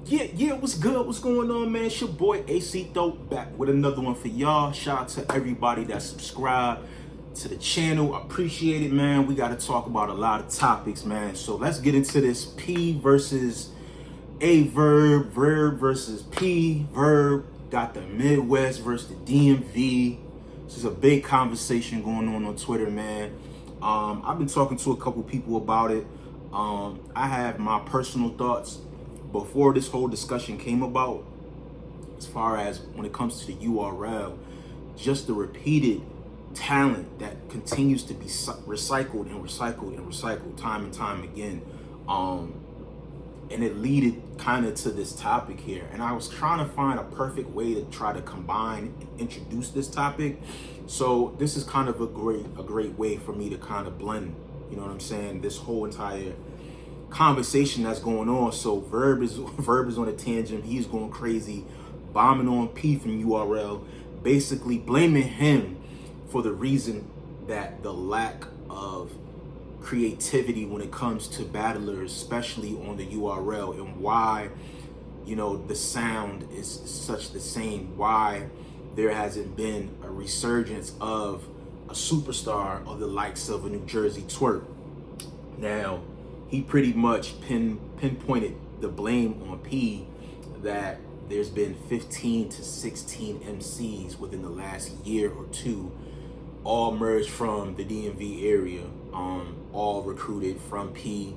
Yeah, what's good? What's going on, man? It's your boy AC Dope back with another one for y'all. Shout out to everybody that subscribed to the channel. I appreciate it, man. We got to talk about a lot of topics, man. So let's get into this P versus A verb, verb versus P, verb. Got the Midwest versus the DMV. This is a big conversation going on Twitter, man. I've been talking to a couple people about it. I have my personal thoughts before this whole discussion came about, as far as when it comes to the URL, just the repeated talent that continues to be recycled and recycled and recycled time and time again. And it leaded kind of to this topic here. And I was trying to find a perfect way to try to combine and introduce this topic. So this is kind of a great way for me to kind of blend, you know what I'm saying, this whole entire conversation that's going on. So Verb is on a tangent. He's going crazy, bombing on P from URL, basically blaming him for the reason that the lack of creativity when it comes to battlers, especially on the URL, and why, you know, the sound is such the same, why there hasn't been a resurgence of a superstar of the likes of a New Jersey Twerk. Now, he pretty much pinpointed the blame on P, that there's been 15 to 16 MCs within the last year or two, all merged from the DMV area, all recruited from P.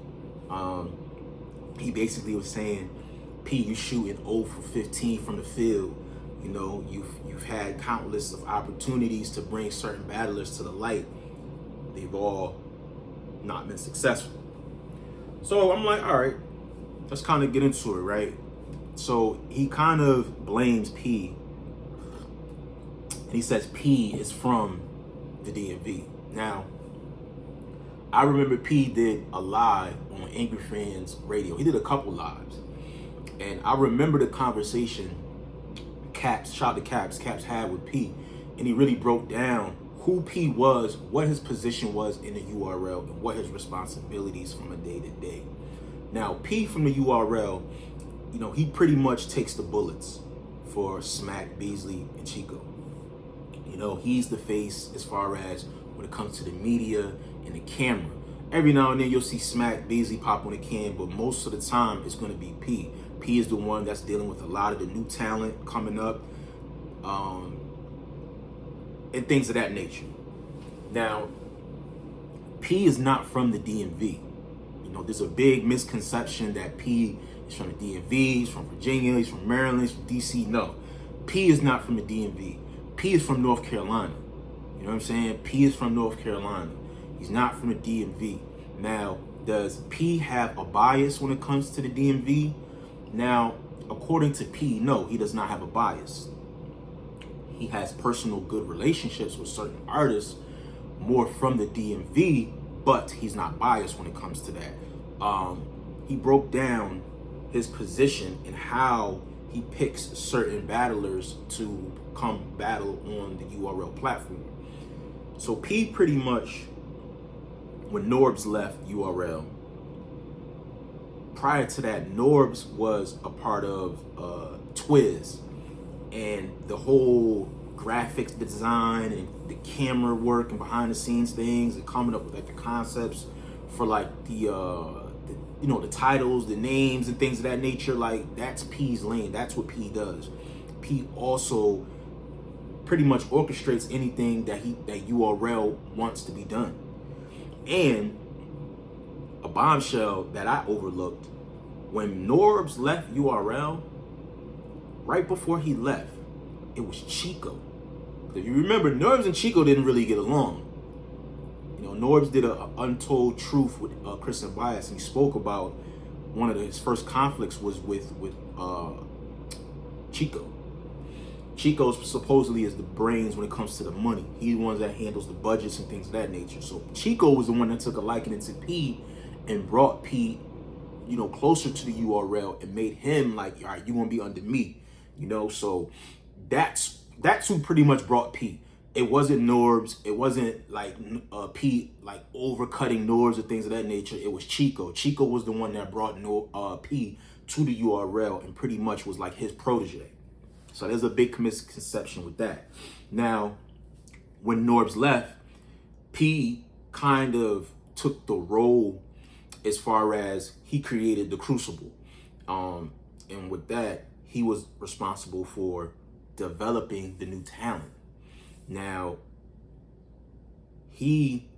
He basically was saying, P, you shooting 0 for 15 from the field. You know, you've had countless of opportunities to bring certain battlers to the light. They've all not been successful. So I'm like, all right, let's kind of get into it, right? So he kind of blames P. And he says P is from the DMV. Now, I remember P did a live on Angry Fans Radio. He did a couple lives. And I remember the conversation shout to Caps had with P. And he really broke down who P was, what his position was in the URL, and what his responsibilities from a day to day. Now, P from the URL, you know, he pretty much takes the bullets for Smack, Beasley, and Chico. You know, he's the face as far as when it comes to the media and the camera. Every now and then you'll see Smack, Beasley pop on the cam, but most of the time it's going to be P. P is the one that's dealing with a lot of the new talent coming up, and things of that nature. Now, P is not from the DMV. You know, there's a big misconception that P is from the DMV, he's from Virginia, he's from Maryland, he's from DC. No, P is not from the DMV. P is from North Carolina. You know what I'm saying? P is from North Carolina. He's not from the DMV. Now, does P have a bias when it comes to the DMV? Now, according to P, no, he does not have a bias. He has personal good relationships with certain artists more from the DMV, but he's not biased when it comes to that. He broke down his position and how he picks certain battlers to come battle on the URL platform. So P pretty much, when Norbs left URL, prior to that, Norbs was a part of Twiz, and the whole graphics design and the camera work and behind the scenes things and coming up with like the concepts for like the you know, the titles, the names and things of that nature. Like, that's P's lane. That's what P does. P also pretty much orchestrates anything that URL wants to be done. And a bombshell that I overlooked, when Norbs left URL, right before he left, it was Chico. If you remember, Norbs and Chico didn't really get along. You know, Norbs did a Untold Truth with Chris and Bias, and he spoke about one of his first conflicts was with Chico. Chico supposedly is the brains when it comes to the money. He's the one that handles the budgets and things of that nature. So Chico was the one that took a liking to P and brought P, you know, closer to the URL and made him like, all right, you want to be under me, you know? So that's who pretty much brought P. It wasn't Norbs. It wasn't like P like overcutting Norbs or things of that nature. It was Chico. Chico was the one that brought P to the URL and pretty much was like his protege. So there's a big misconception with that. Now, when Norbs left, P kind of took the role as far as he created the Crucible. And with that, he was responsible for developing the new talent. Now, he,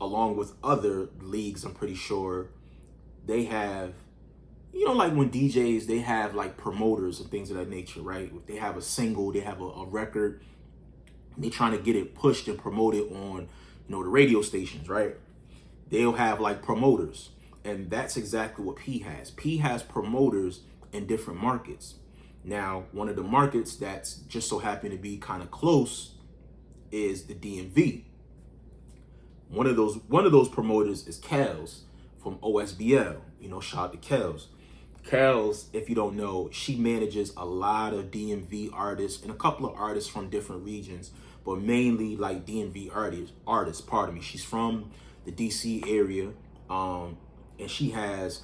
along with other leagues, I'm pretty sure, they have, you know, like when DJs, they have like promoters and things of that nature, right? They have a single, they have a record, they're trying to get it pushed and promoted on, you know, the radio stations, right? They'll have like promoters. And that's exactly what P has. P has promoters in different markets. Now, one of the markets that's just so happened to be kind of close is the DMV. One of those promoters is Kels from OSBL. You know, shout out to Kels. Kels, if you don't know, she manages a lot of DMV artists and a couple of artists from different regions, but mainly like DMV artists. Pardon me. She's from the DC area, and she has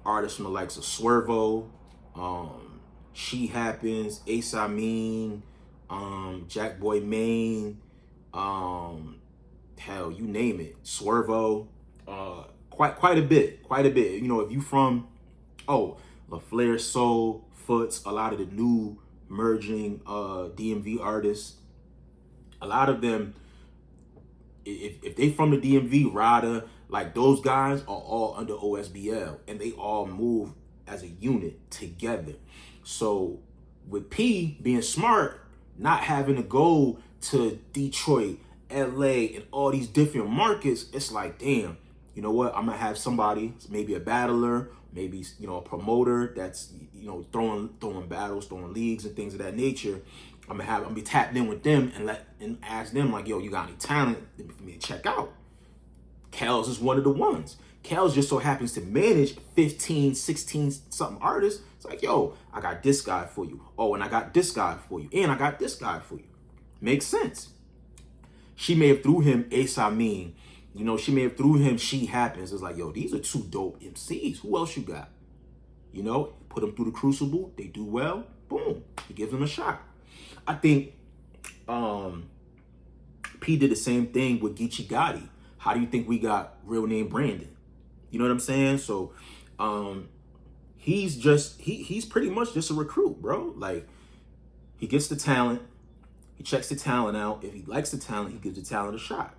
artists from the likes of Swervo, She Happens, Ace Amin, Jack Boy Maine, hell, you name it, Swervo, quite a bit. You know, if you from LaFleur Soul, Foots, a lot of the new merging DMV artists, a lot of them, if they from the DMV, Rada, like those guys are all under OSBL and they all move as a unit together. So with P being smart, not having to go to Detroit, LA, and all these different markets, it's like, damn, you know what? I'm gonna have somebody, maybe a battler, maybe, you know, a promoter that's, you know, throwing battles, throwing leagues and things of that nature. I'm gonna be tapped in with them and ask them like, yo, you got any talent for me to check out? Kels is one of the ones. Kels just so happens to manage 15, 16 something artists. It's like, yo, I got this guy for you. Oh, and I got this guy for you. And I got this guy for you. Makes sense. She may have threw him Ace Amin. You know, she may have threw him She Happens. It's like, yo, these are two dope MCs. Who else you got? You know, put them through the Crucible. They do well. Boom. He gives them a shot. I think P did the same thing with Geechee Gotti. How do you think we got Real Name Brandon? You know what I'm saying? So he's pretty much just a recruit, bro. Like, he gets the talent, he checks the talent out. If he likes the talent, he gives the talent a shot.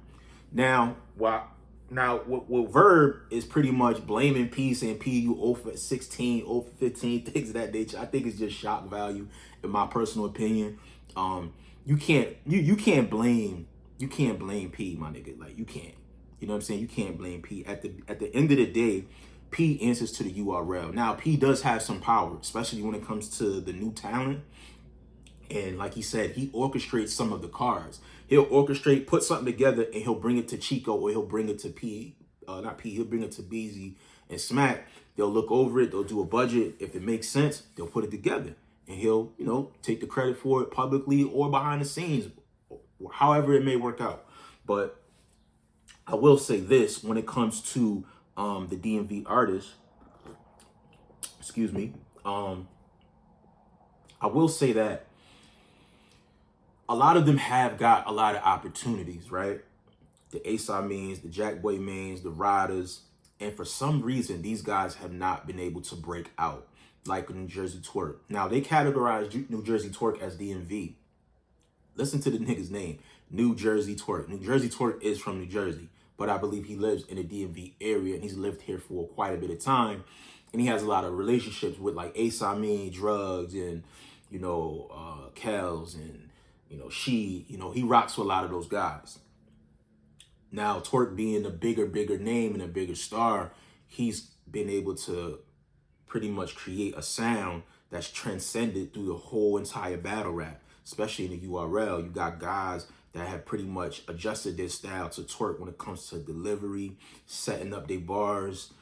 Now what Verb is pretty much blaming P, saying P, you 0 for 16, 0 for 15, things of that nature. I think it's just shock value, in my personal opinion. You can't blame P, my nigga. Like, you can't. You know what I'm saying? You can't blame P. At the end of the day, P answers to the URL. Now, P does have some power, especially when it comes to the new talent. And like he said, he orchestrates some of the cards. He'll orchestrate, put something together, and he'll bring it to Chico, or he'll bring it to he'll bring it to Beezy and Smack. They'll look over it. They'll do a budget. If it makes sense, they'll put it together. And he'll, you know, take the credit for it publicly or behind the scenes, however it may work out. But I will say this, when it comes to the DMV artists, excuse me, I will say that a lot of them have got a lot of opportunities, right? The Ace Amins, the Jack Boy Mains, the Riders, and for some reason, these guys have not been able to break out like New Jersey Twerk. Now, they categorize New Jersey Twerk as DMV. Listen to the nigga's name, New Jersey Twerk. New Jersey Twerk is from New Jersey, but I believe he lives in the DMV area, and he's lived here for quite a bit of time. And he has a lot of relationships with like Ace Amin, Drugs, and, you know, Kels, and, you know, he rocks with a lot of those guys. Now, Twerk being a bigger name and a bigger star, he's been able to pretty much create a sound that's transcended through the whole entire battle rap, especially in the URL. You got guys that have pretty much adjusted their style to Twerk when it comes to delivery, setting up their bars,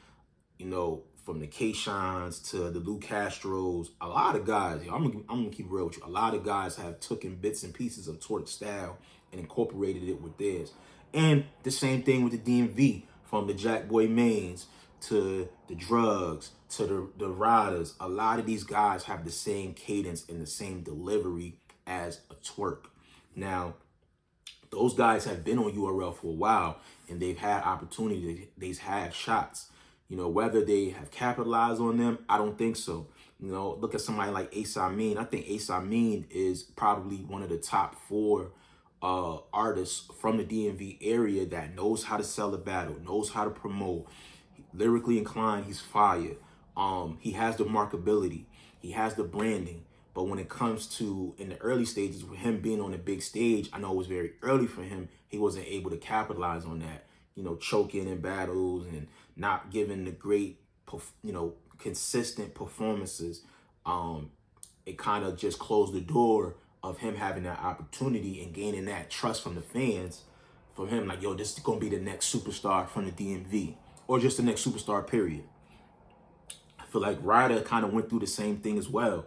you know, from the K-Shines to the Lou Castros. A lot of guys, I'm gonna keep real with you, a lot of guys have taken bits and pieces of Twerk style and incorporated it with theirs. And the same thing with the DMV, from the Jack Boy Mains to the drugs, to the riders, a lot of these guys have the same cadence and the same delivery as a twerk. Now, those guys have been on URL for a while and they've had opportunities, they've had shots. You know, whether they have capitalized on them, I don't think so. You know, look at somebody like Ace Amin. I think Ace Amin is probably one of the top 4 artists from the DMV area that knows how to sell a battle, knows how to promote. Lyrically inclined, he's fire. He has the markability, he has the branding. But when it comes to in the early stages with him being on the big stage, I know it was very early for him. He wasn't able to capitalize on that, you know, choking in battles and not giving the great, you know, consistent performances. It kind of just closed the door of him having that opportunity and gaining that trust from the fans, from him like, yo, this is going to be the next superstar from the DMV or just the next superstar, period. I feel like Ryder kind of went through the same thing as well.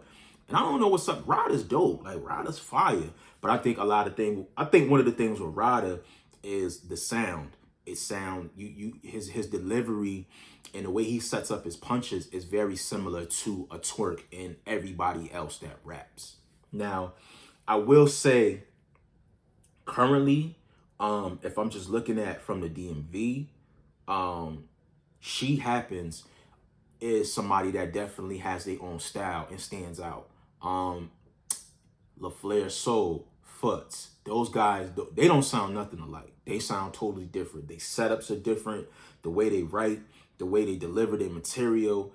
And I don't know what's up. Ryder's dope. Like, Ryder's fire. But I think one of the things with Ryder is the sound. It sound, his delivery and the way he sets up his punches is very similar to a twerk and everybody else that raps. Now, I will say currently, if I'm just looking at from the DMV, She Happens is somebody that definitely has their own style and stands out. LaFleur Soul, Foots, those guys, they don't sound nothing alike. They sound totally different. They setups are different. The way they write, the way they deliver their material,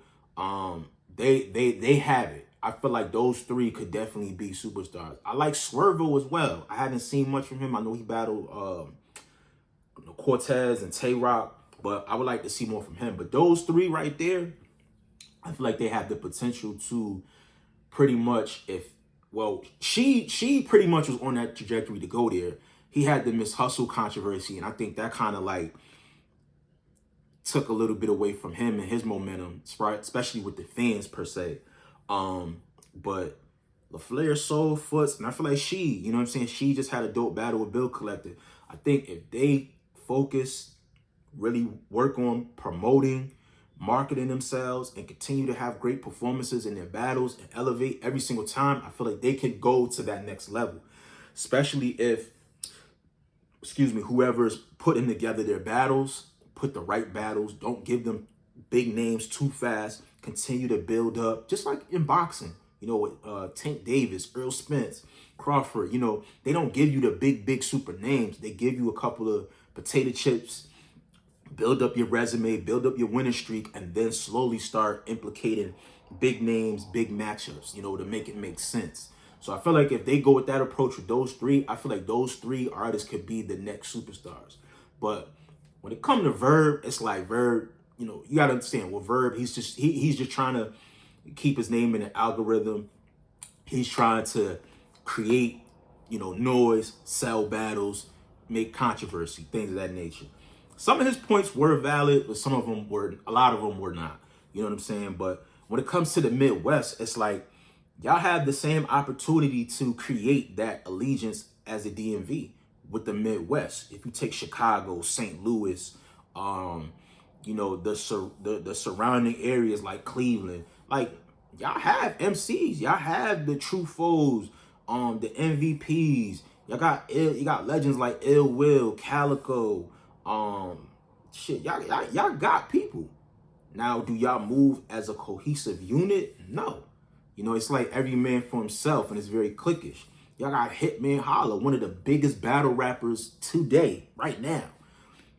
they have it. I feel like those 3 could definitely be superstars. I like Swervo as well. I haven't seen much from him. I know he battled Cortez and Tay Rock, but I would like to see more from him. But those 3 right there, I feel like they have the potential to pretty much, she pretty much was on that trajectory to go there. He had the Miss Hustle controversy, and I think that kind of like took a little bit away from him and his momentum, especially with the fans per se. But LaFleur Soul, Foots, and I feel like you know what I'm saying? She just had a dope battle with Bill Collector. I think if they focus, really work on promoting, marketing themselves, and continue to have great performances in their battles and elevate every single time, I feel like they can go to that next level. Especially if, whoever's putting together their battles, put the right battles, don't give them big names too fast, continue to build up, just like in boxing, you know, with Tank Davis, Earl Spence, Crawford, you know, they don't give you the big super names. They give you a couple of potato chips, build up your resume, build up your winning streak, and then slowly start implicating big names, big matchups, you know, to make it make sense. So I feel like if they go with that approach with those 3, I feel like those 3 artists could be the next superstars. But when it comes to Verb, it's like Verb, you know, you got to understand, with Verb, he's just trying to keep his name in the algorithm. He's trying to create, you know, noise, sell battles, make controversy, things of that nature. Some of his points were valid, but a lot of them were not. You know what I'm saying? But when it comes to the Midwest, it's like, y'all have the same opportunity to create that allegiance as a DMV with the Midwest. If you take Chicago, St. Louis, you know, the surrounding areas like Cleveland, like, y'all have MCs, y'all have the True Foes, the MVPs, you got legends like Ill Will, Calico, y'all got people. Now, do y'all move as a cohesive unit? No. You know, it's like every man for himself, and it's very cliquish. Y'all got Hitman Holla, one of the biggest battle rappers today, right now.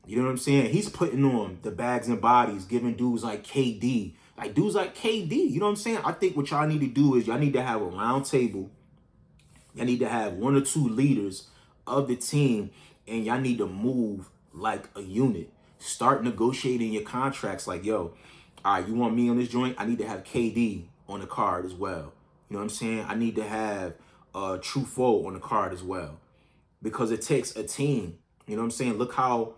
You know what I'm saying? He's putting on the bags and bodies, giving dudes like KD. Like, dudes like KD, you know what I'm saying? I think what y'all need to do is y'all need to have a round table. Y'all need to have 1 or 2 leaders of the team, and y'all need to move like a unit. Start negotiating your contracts like, yo, all right, you want me on this joint? I need to have KD on the card as well. You know what I'm saying? I need to have True Foe on the card as well. Because it takes a team. You know what I'm saying? Look how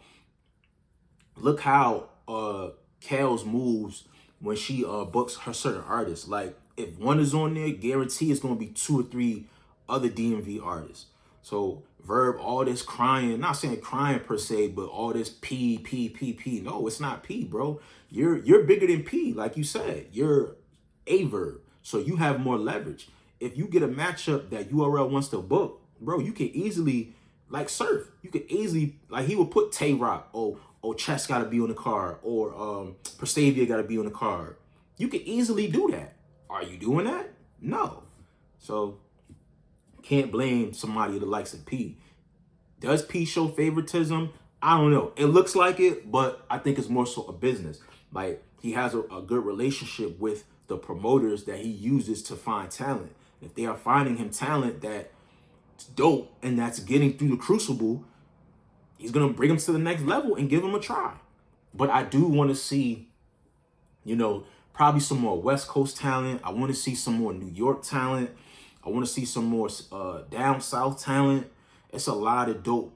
Kels moves when she books her certain artists. Like, if one is on there, guarantee it's going to be 2 or 3 other DMV artists. So Verb, all this crying, not saying crying per se, but all this P. No, it's not P, bro. You're bigger than P, like you said. You're a Verb, so you have more leverage. If you get a matchup that URL wants to book, bro, you can easily, like Surf, you could easily, like he would put Tay Rock, Chess gotta be on the card, or Prestavia gotta be on the card. You can easily do that. Are you doing that? No. So can't blame somebody the likes of P. Does P show favoritism? I don't know. It looks like it, but I think it's more so a business. Like, he has a good relationship with the promoters that he uses to find talent. If they are finding him talent that's dope and that's getting through the crucible, he's going to bring him to the next level and give him a try. But I do want to see, probably some more West Coast talent. I want to see some more New York talent. I want to see some more down south talent. It's a lot of dope,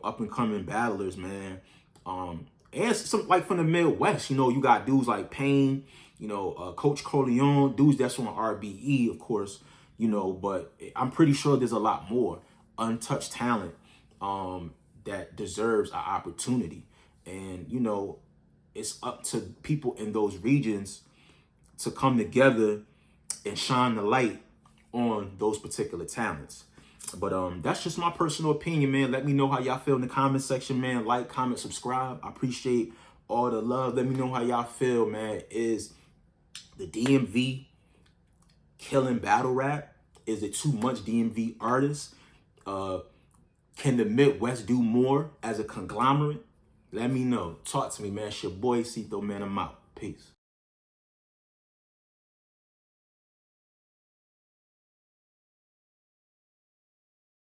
up and coming battlers, man. And some like from the Midwest, you got dudes like Payne, Coach Corleone, dudes that's from RBE, of course, but I'm pretty sure there's a lot more untouched talent that deserves an opportunity. And, it's up to people in those regions to come together and shine the light on those particular talents. But that's just my personal opinion, man. Let me know how y'all feel in the comment section, man. Like, comment, subscribe. I appreciate all the love. Let me know how y'all feel, man. Is the DMV killing battle rap? Is it too much DMV artists? Can the Midwest do more as a conglomerate? Let me know. Talk to me, man. It's your boy Cito, man. I'm out. Peace.